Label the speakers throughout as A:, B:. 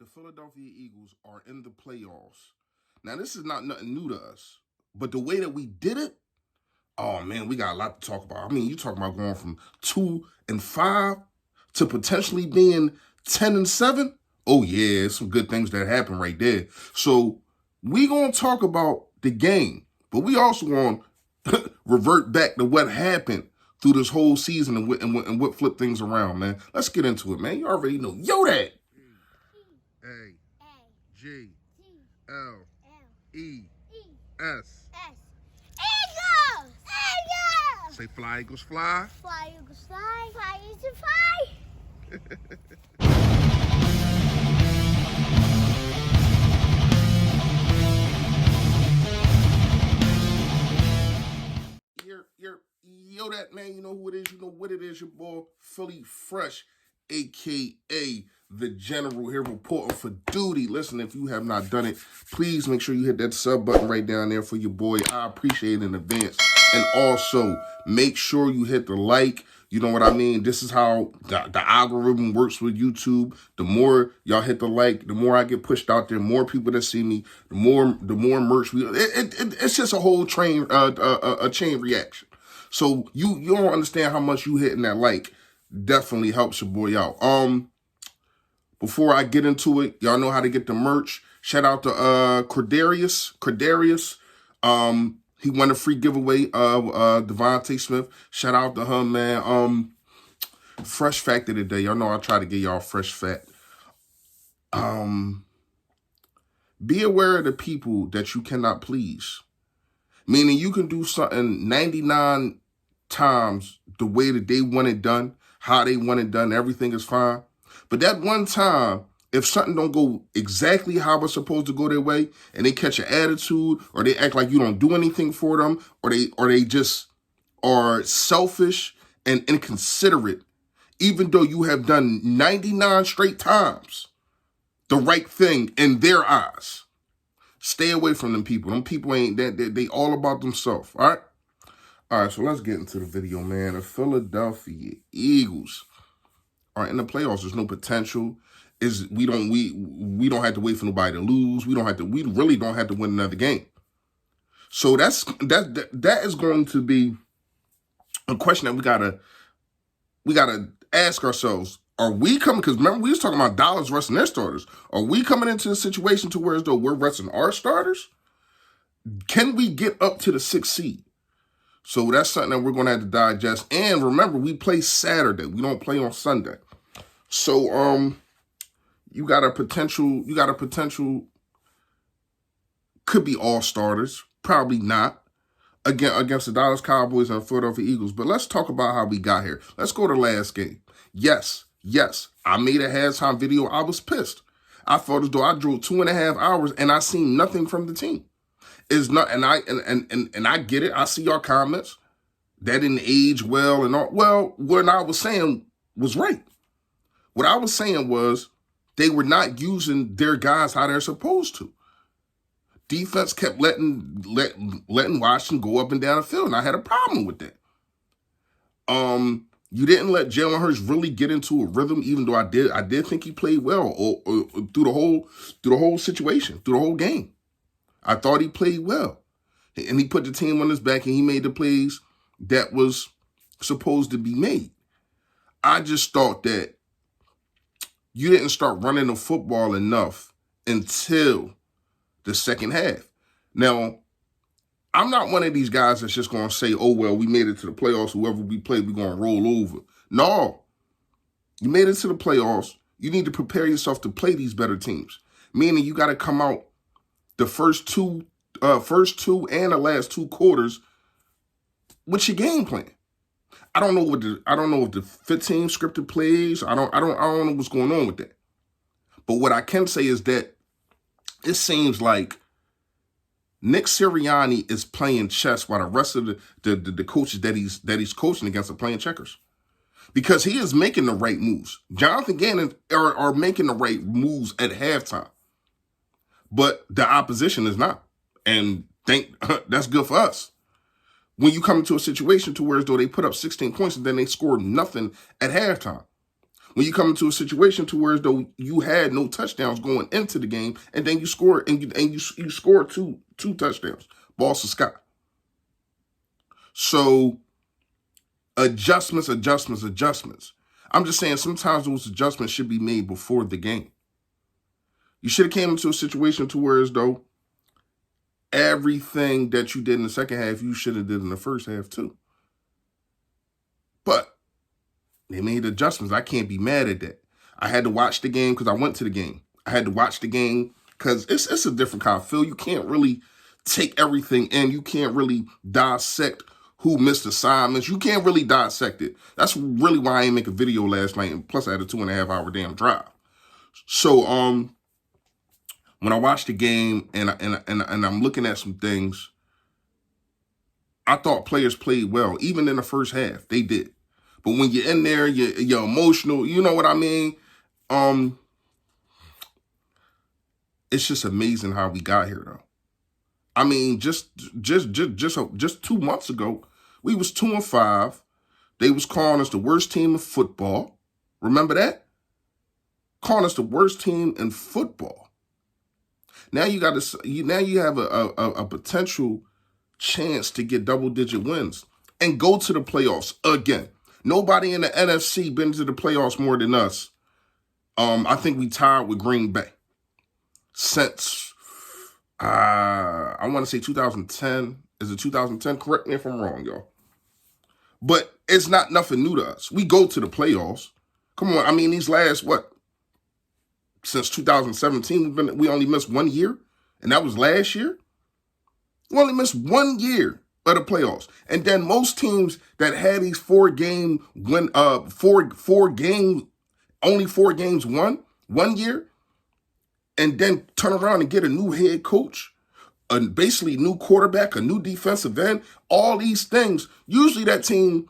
A: the Philadelphia Eagles are in the playoffs. Now, this is not nothing new to us, but the way that we did it, oh man, we got a lot to talk about. I mean, you talking about going from 2-5 to potentially being 10-7. Oh yeah, some good things that happen right there. So we gonna talk about the game, but we also gonna revert back to what happened through this whole season and what flipped things around, man. Let's get into it, man. You already know. Yo, that. A-G-L-E-S.
B: Eagles! Eagles!
A: Say fly, Eagles, fly.
B: Fly, Eagles, fly. Fly, Eagles, fly.
A: Yo, that man, you know who it is, you know what it is, your boy, Philly Fresh, a.k.a. The General here reporting for duty. Listen, if you have not done it, please make sure you hit that sub button right down there for your boy. I appreciate it in advance. And also, make sure you hit the like. You know what I mean? This is how the algorithm works with YouTube. The more y'all hit the like, the more I get pushed out there, more people that see me, the more merch we. It's just a whole a chain reaction. So you don't understand how much you hitting that like definitely helps your boy out. Before I get into it, y'all know how to get the merch. Shout out to Credarius. He won a free giveaway of Devontae Smith. Shout out to him, man. Fresh fact of the day. Y'all know I try to get y'all fresh fact. Be aware of the people that you cannot please. Meaning you can do something 99 times the way that they want it done, how they want it done, everything is fine. But that one time, if something don't go exactly how it's supposed to go their way, and they catch an attitude, or they act like you don't do anything for them, or they just are selfish and inconsiderate, even though you have done 99 straight times the right thing in their eyes. Stay away from them people. Them people ain't that. They all about themselves. All right. All right. So let's get into the video, man. The Philadelphia Eagles are in the playoffs. There's no potential. We don't have to wait for nobody to lose. We really don't have to win another game. So that is going to be a question that we gotta ask ourselves. Are we coming? Because remember, we was talking about Dallas resting their starters. Are we coming into a situation to where as though we're resting our starters? Can we get up to the 6th seed? So that's something that we're going to have to digest. And remember, we play Saturday. We don't play on Sunday. So you got a potential, could be all starters. Probably not. Against the Dallas Cowboys and Philadelphia Eagles. But let's talk about how we got here. Let's go to last game. Yes, I made a halftime video. I was pissed. I felt as though I drove 2.5 hours and I seen nothing from the team. It's not, and I get it. I see your comments. That didn't age well and all. Well, what I was saying was right. What I was saying was they were not using their guys how they're supposed to. Defense kept letting Washington go up and down the field, and I had a problem with that. You didn't let Jalen Hurts really get into a rhythm, even though I did think he played well or through the whole situation, through the whole game. I thought he played well, and he put the team on his back, and he made the plays that was supposed to be made. I just thought that you didn't start running the football enough until the second half. Now, I'm not one of these guys that's just going to say, oh, well, we made it to the playoffs. Whoever we play, we're going to roll over. No. You made it to the playoffs. You need to prepare yourself to play these better teams. Meaning you got to come out the first two and the last 2 quarters with your game plan. I don't know if the 15 scripted plays. I don't know what's going on with that. But what I can say is that it seems like Nick Sirianni is playing chess while the rest of the coaches that he's coaching against are playing checkers. Because he is making the right moves. Jonathan Gannon are making the right moves at halftime. But the opposition is not. And that's good for us. When you come into a situation to where as though they put up 16 points and then they scored nothing at halftime. When you come into a situation to where as though you had no touchdowns going into the game, and then you score you score two touchdowns, Boston Scott. So adjustments. I'm just saying sometimes those adjustments should be made before the game. You should have came into a situation to where as though everything that you did in the second half, you should have did in the first half too. But they made adjustments. I can't be mad at that. I had to watch the game because I went to the game. I had to watch the game because it's a different kind of feel. You can't really take everything in. You can't really dissect who missed assignments. You can't really dissect it. That's really why I didn't make a video last night. And plus, I had a 2.5 hour damn drive. So when I watched the game and I'm looking at some things, I thought players played well. Even in the first half, they did. But when you're in there, you're emotional. You know what I mean? It's just amazing how we got here, though. I mean, just 2 months ago, we was 2-5. They was calling us the worst team in football. Remember that? Calling us the worst team in football. Now you have a potential chance to get double-digit wins and go to the playoffs again. Nobody in the NFC been to the playoffs more than us. I think we tied with Green Bay since, I want to say 2010. Is it 2010? Correct me if I'm wrong, y'all. But it's not nothing new to us. We go to the playoffs. Come on. I mean, these last, since 2017, we only missed 1 year, and that was last year. We only missed 1 year of the playoffs. And then most teams that had these only 4 games won 1 year, and then turn around and get a new head coach, basically new quarterback, a new defensive end, all these things. Usually that team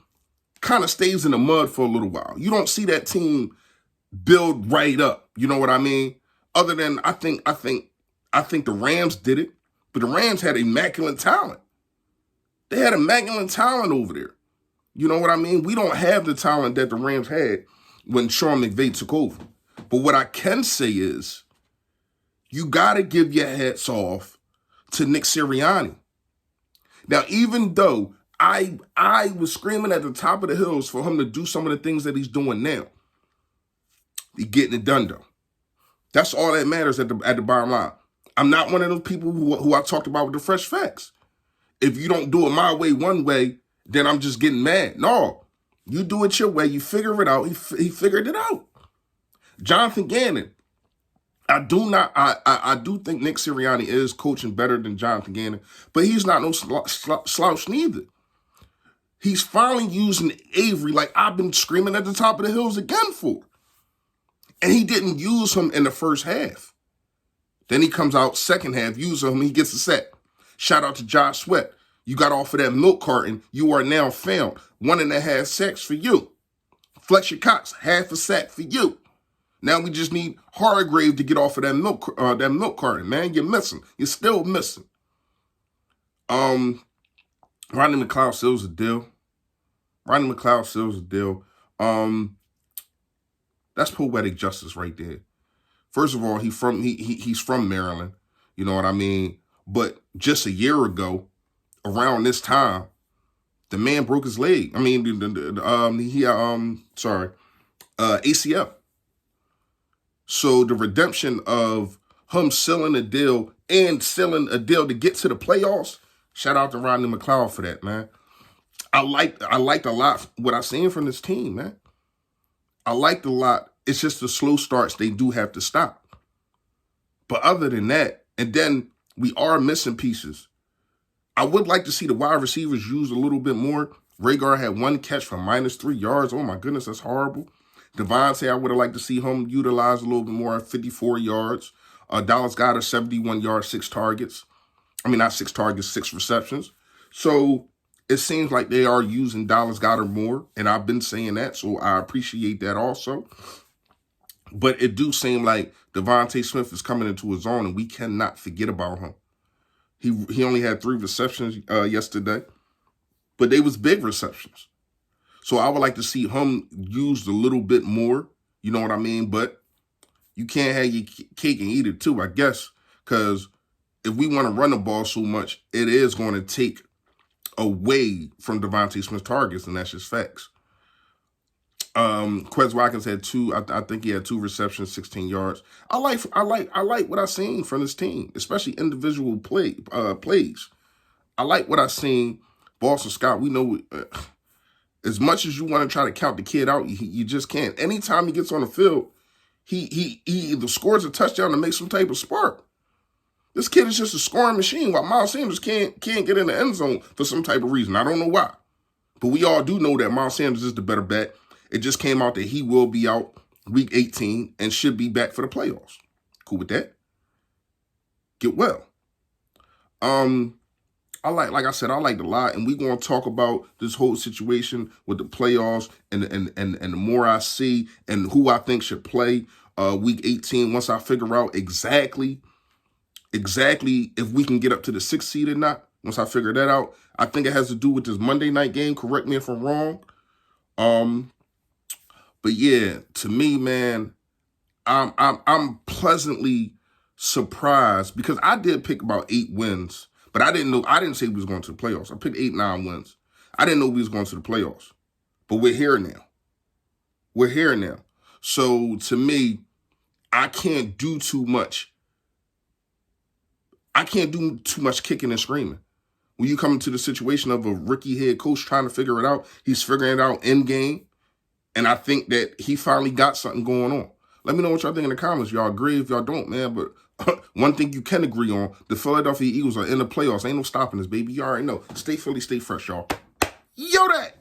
A: kind of stays in the mud for a little while. You don't see that team build right up. You know what I mean? Other than I think the Rams did it, but the Rams had immaculate talent. They had immaculate talent over there. You know what I mean? We don't have the talent that the Rams had when Sean McVay took over. But what I can say is, you got to give your hats off to Nick Sirianni. Now, even though I was screaming at the top of the hills for him to do some of the things that he's doing now, he's getting it done, though. That's all that matters at the bottom line. I'm not one of those people who I talked about with the fresh facts. If you don't do it my way one way, then I'm just getting mad. No, you do it your way. You figure it out. He figured it out. Jonathan Gannon. I do think Nick Sirianni is coaching better than Jonathan Gannon, but he's not no slouch neither. He's finally using Avery like I've been screaming at the top of the hills again for. And he didn't use him in the first half. Then he comes out second half, use him, he gets a sack. Shout out to Josh Sweat. You got off of that milk carton. You are now found. 1.5 sacks for you. Fletcher Cox, half a sack for you. Now we just need Hargrave to get off of that milk carton, man. You're missing. You're still missing. Rodney McLeod seals the deal. That's poetic justice right there. First of all, he's from Maryland. You know what I mean? But just a year ago, around this time, the man broke his leg. I mean, ACL. So the redemption of him selling a deal and selling a deal to get to the playoffs, shout out to Rodney McLeod for that, man. I liked a lot what I seen from this team, man. I liked a lot. It's just the slow starts they do have to stop. But other than that, and then we are missing pieces. I would like to see the wide receivers used a little bit more. Rhaegar had 1 catch for -3 yards. Oh my goodness, that's horrible. Devontae, I would have liked to see him utilized a little bit more at 54 yards. Dallas Goedert, 71 yards, 6 targets. I mean, not 6 targets, 6 receptions. So it seems like they are using Dallas Goedert more, and I've been saying that, so I appreciate that also. But it do seem like Devontae Smith is coming into his own, and we cannot forget about him. He only had 3 receptions yesterday, but they was big receptions. So I would like to see him used a little bit more, You know what I mean? But you can't have your cake and eat it too, I guess, because if we want to run the ball so much, it is going to take away from Devontae Smith's targets, and that's just facts. Quez Watkins had two. I think he had 2 receptions, 16 yards. I like what I seen from this team, especially individual plays. I like what I seen. Boston Scott, we know as much as you want to try to count the kid out, you just can't. Anytime he gets on the field, he either scores a touchdown to make some type of spark. This kid is just a scoring machine, while Miles Sanders can't get in the end zone for some type of reason. I don't know why. But we all do know that Miles Sanders is the better bet. It just came out that he will be out week 18 and should be back for the playoffs. Cool with that. Get well. Like I said, I liked a lot, and we're gonna talk about this whole situation with the playoffs and the more I see and who I think should play week 18 once I figure out exactly if we can get up to the 6th seed or not. Once I figure that out, I think it has to do with this Monday night game. Correct me if I'm wrong. But yeah, to me, man, I'm pleasantly surprised because I did pick about 8 wins, but I didn't say we was going to the playoffs. I picked 8, 9 wins. I didn't know we was going to the playoffs. But we're here now. We're here now. So to me, I can't do too much. I can't do too much kicking and screaming. When you come into the situation of a rookie head coach trying to figure it out, he's figuring it out in game. And I think that he finally got something going on. Let me know what y'all think in the comments. Y'all agree if y'all don't, man. But one thing you can agree on, the Philadelphia Eagles are in the playoffs. Ain't no stopping this, baby. You already know. Stay Philly, stay fresh, y'all. Yo, that.